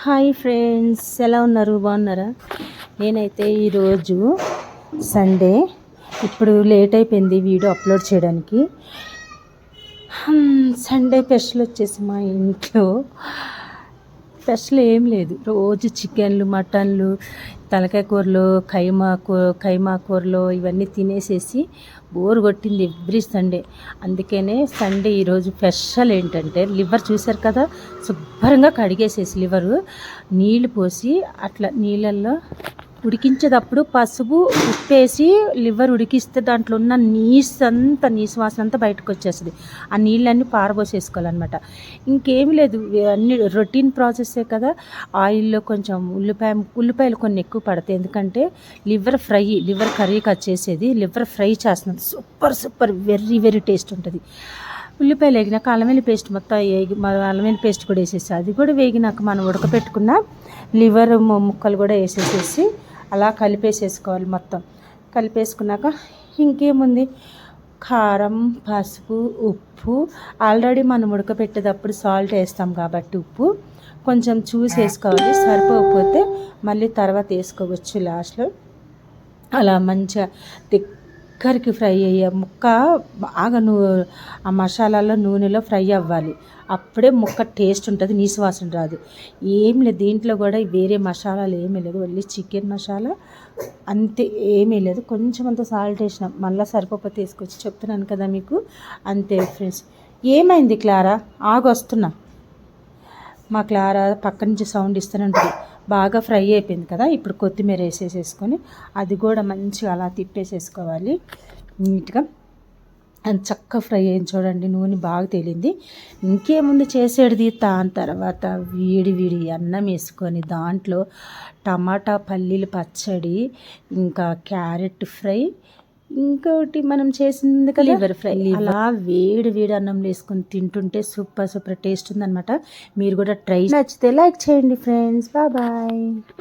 Hi friends, ఎలా ఉన్నారు? బాగున్నారా? నేనైతే ఈరోజు సండే, ఇప్పుడు లేట్ అయిపోయింది వీడియో అప్లోడ్ చేయడానికి. సండే స్పెషల్ వచ్చేసి మా ఇంట్లో స్పెషల్ ఏం లేదు. రోజు చికెన్లు, మటన్లు, తలకాయ కూరలు, కైమా కూరలు ఇవన్నీ తినేసేసి బోర్ కొట్టింది ఎవ్రీ సండే. అందుకనే సండే ఈరోజు స్పెషల్ ఏంటంటే లివర్ చూశారు కదా, శుభ్రంగా కడిగేసేసి లివరు నీళ్ళు పోసి అట్లా నీళ్ళల్లో ఉడికించేటప్పుడు పసుపు ఉప్పేసి లివర్ ఉడికిస్తే దాంట్లో ఉన్న నీసు వాసన అంతా బయటకు వచ్చేస్తుంది. ఆ నీళ్ళన్నీ పారబోసేసుకోవాలన్నమాట. ఇంకేమి లేదు, అన్ని రొటీన్ ప్రాసెస్సే కదా. ఆయిల్లో కొంచెం ఉల్లిపాయలు కొన్ని ఎక్కువ పడతాయి, ఎందుకంటే లివర్ కర్రీకి వచ్చేసేది. లివర్ ఫ్రై చేస్తున్నాం, సూపర్ వెరీ టేస్ట్ ఉంటుంది. ఉల్లిపాయలు వేగినాక అల్లం పేస్ట్ మొత్తం అల్లం పేస్ట్ కూడా వేసేసి అది కూడా వేగినాక మనం ఉడకపెట్టుకున్న లివర్ ముక్కలు కూడా వేసేసేసి అలా కలిపేసేసుకోవాలి. మొత్తం కలిపేసుకున్నాక ఇంకేముంది, కారం, పసుపు, ఉప్పు, ఆల్రెడీ మనం ఉడకపెట్టేటప్పుడు సాల్ట్ వేస్తాం కాబట్టి ఉప్పు కొంచెం చూసి వేసుకోవాలి. సరిపోకపోతే మళ్ళీ తర్వాత వేసుకోవచ్చు లాస్ట్లో. అలా మంచిగా దగ్గరికి ఫ్రై అయ్యే ముక్క బాగా ఆ మసాలాలో నూనెలో ఫ్రై అవ్వాలి. అప్పుడే ముక్క టేస్ట్ ఉంటుంది, నీసు వాసన రాదు. ఏం లేదు దీంట్లో కూడా వేరే మసాలాలు ఏమీ లేదు, ఓన్లీ చికెన్ మసాలా అంతే, ఏమీ లేదు. కొంచెం అంత సాల్ట్ వేసినాం, మళ్ళీ సరిపోతే వేసుకొచ్చి చెప్తున్నాను కదా మీకు. అంతే ఫ్రెండ్స్. ఏమైంది క్లారా? ఆగొస్తున్నా. మా క్లారా పక్క నుంచి సౌండ్ ఇస్తూనే ఉంటుంది. బాగా ఫ్రై అయిపోయింది కదా, ఇప్పుడు కొత్తిమీర వేసేసేసుకొని అది కూడా మంచిగా అలా తిప్పేసేసుకోవాలి నీట్గా. అది చక్కగా ఫ్రై అయింది చూడండి, నూనె బాగా తేలింది. ఇంకేముంది చేసేది, దాని తర్వాత వేడి అన్నం వేసుకొని దాంట్లో టమాటా పల్లీలు పచ్చడి, ఇంకా క్యారెట్ ఫ్రై, ఇంకోటి మనం చేసింది కదా లివర్ ఫ్రై. అలా వేడి అన్నంలో వేసుకొని తింటుంటే సూపర్ టేస్ట్ ఉందన్నమాట. మీరు కూడా ట్రై, నచ్చితే లైక్ చేయండి ఫ్రెండ్స్. బాయ్.